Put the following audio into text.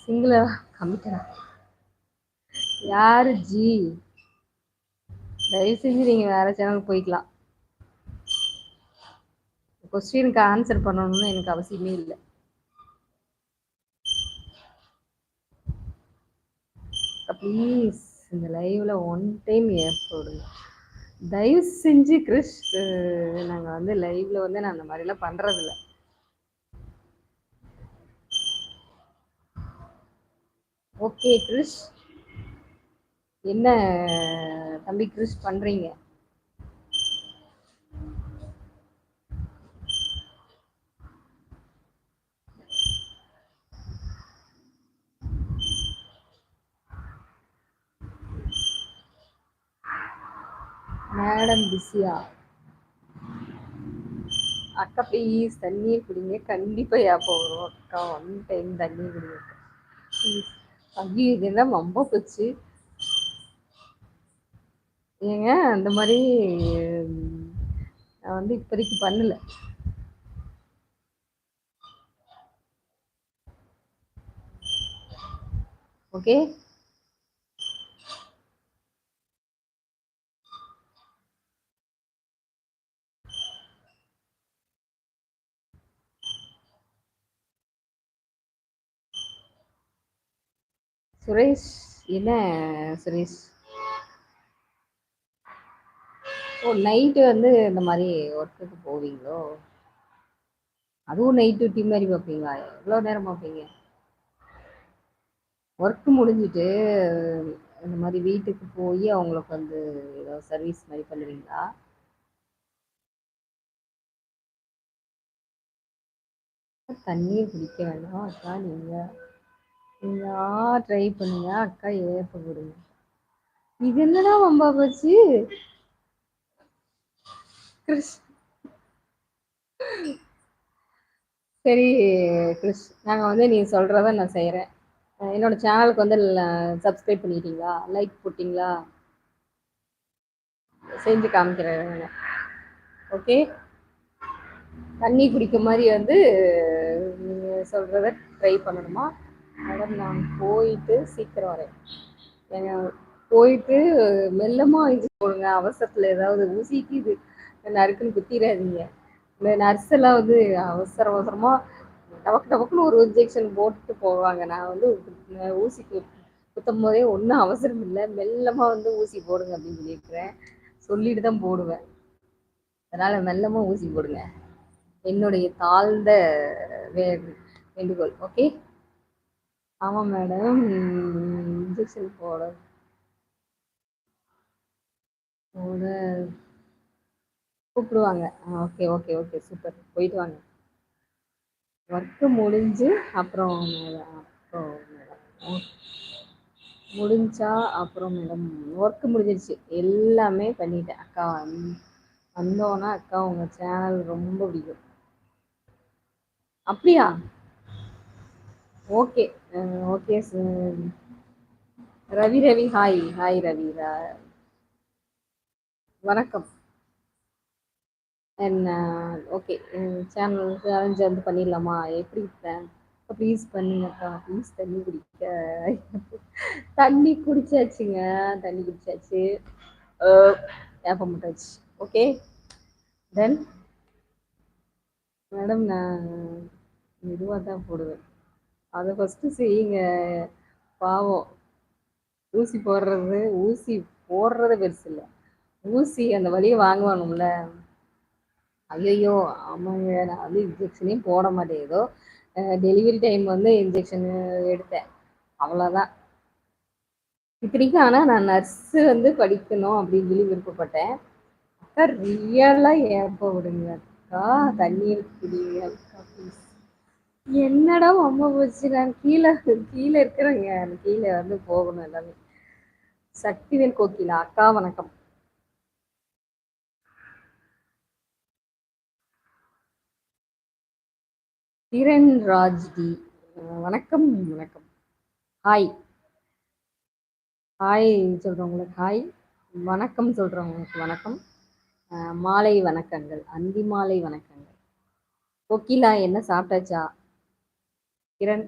சிங்கிளா கமிட்டடா? யாரு ஜி? தயவு செஞ்சு நீங்க வேற சேனல் போய்க்கலாம். கொஸ்டினுக்கு ஆன்சர் பண்ணணும்னு எனக்கு அவசியமே இல்லை. ப்ளீஸ் இந்த லைவ்ல ஒன் டைம் போடுங்க தயவு செஞ்சு கிறிஸ். நாங்க வந்து லைவ்ல வந்து நான் அந்த மாதிரிலாம் பண்றது இல்லை. ஓகே கிறிஸ், என்ன தம்பி கிறிஸ் பண்றீங்க? மேடம் பிஸியா? அக்கா ப்ளீஸ் தண்ணியே குடிங்க, கண்டிப்பா ஏப்பம் வரும். அக்கா ஒன் டைம் தண்ணி குடிங்க ப்ளீஸ். ஐயோ இது என்ன ரொம்ப போச்சு ஏங்க. அந்த மாதிரி நான் வந்து இப்போதைக்கு பண்ணல. ஓகே சுரேஷ். என்ன சுரேஷ்? ஓ நைட்டு வந்து இந்த மாதிரி ஒர்க்குக்கு போவீங்களோ? அதுவும் நைட் டியூட்டி மாதிரி பார்ப்பீங்களா? எவ்வளோ நேரம் பார்ப்பீங்க? ஒர்க்கு முடிஞ்சிட்டு இந்த மாதிரி வீட்டுக்கு போய் அவங்களுக்கு வந்து ஏதாவது சர்வீஸ் மாதிரி பண்ணுவீங்களா? தண்ணியை குடிக்க வேண்டாம் அக்கா. நீங்க ட்ரை பண்ணுங்க அக்கா, ஏப்ப கொடுங்க. இது என்னடா வம்பா போச்சு கிறிஸ்? சரி கிறிஸ், நாங்கள் வந்து நீ சொல்கிறத நான் செய்கிறேன். என்னோட சேனலுக்கு வந்து சப்ஸ்கிரைப் பண்ணிட்டீங்களா? லைக் போட்டிங்களா? செஞ்சு காமிக்கிறேன். ஓகே, தண்ணி குடிக்க மாதிரி வந்து நீங்கள் சொல்கிறத ட்ரை பண்ணணுமா? மேடம் நான் போயிட்டு சீக்கிரம் வரேன். ஏங்க போயிட்டு மெல்லமாக இது போடுங்க, அவசரத்தில் ஏதாவது ஊசிக்கு இது நறுக்குன்னு குத்திடாதீங்க. இந்த நர்ஸ் எல்லாம் வந்து அவசர அவசரமாக டபக்கு டபக்குன்னு ஒரு இன்ஜெக்ஷன் போட்டுட்டு போவாங்க. நான் வந்து ஊசிக்கு குத்தும் போதே ஒன்றும் அவசரம் இல்லை, மெல்லமாக வந்து ஊசி போடுங்க அப்படின்னு சொல்லியிருக்கிறேன். சொல்லிட்டு தான் போடுவேன். அதனால மெல்லமாக ஊசி போடுங்க, என்னுடைய தாழ்ந்த வே வேண்டுகோள். ஓகே. ஆமாம் மேடம், இன்ஜெக்ஷன் போட போட கூப்பிடுவாங்க. ஓகே ஓகே ஓகே சூப்பர், போயிட்டு வாங்க. ஒர்க்கு முடிஞ்சு அப்புறம் அப்புறம் மேடம் முடிஞ்சா அப்புறம் மேடம் ஒர்க்கு முடிஞ்சிருச்சு, எல்லாமே பண்ணிட்டேன் அக்கா. வந்தோன்னா அக்கா உங்கள் சேனல் ரொம்ப பிடிக்கும். அப்படியா? Okay okay Ravi Ravi hi hi Ravi. வணக்கம். என்ன? ஓகே, சேனல் சேலஞ்ச் வந்து பண்ணிடலாமா? எப்படி ப்ளீஸ் பண்ணுங்கக்கா ப்ளீஸ். தண்ணி குடிக்க தண்ணி குடிச்சாச்சுங்க, தண்ணி குடிச்சாச்சு. ஏப்பம் முட்டாச்சு. ஓகே தென் மேடம் நான் மெதுவாக தான் போடுவேன். அதை ஃபஸ்ட்டு செய்யுங்க. பாவம், ஊசி போடுறது பெருசு இல்லை, ஊசி அந்த வழியை வாங்குவானும்ல. ஐயோ ஆமாங்க, நான் வந்து இன்ஜெக்ஷனே போட மாட்டேன். ஏதோ டெலிவரி டைம் வந்து இன்ஜெக்ஷன் எடுத்தேன், அவ்வளோதான். இத்தனைக்கும் ஆனால் நான் நர்ஸு வந்து படிக்கணும் அப்படின்னு சொல்லி விருப்பப்பட்டேன். அக்கா ரியலாக ஏப்ப விடுங்க அக்கா, தண்ணி குடிங்க அக்கா ப்ளீஸ். என்னடா அம்மா போச்சு, நான் கீழே கீழே இருக்கிறேங்க, கீழே வந்து போகணும் எல்லாமே. சக்திவேல் கோகிலா அக்கா வணக்கம். கிரண் ராஜ்டி வணக்கம் வணக்கம். ஹாய் ஹாய் சொல்கிறவங்களுக்கு ஹாய், வணக்கம் சொல்கிறவங்களுக்கு வணக்கம். மாலை வணக்கங்கள், அந்தி மாலை வணக்கங்கள். கோகிலா என்ன சாப்பிட்டாச்சா? கிரண்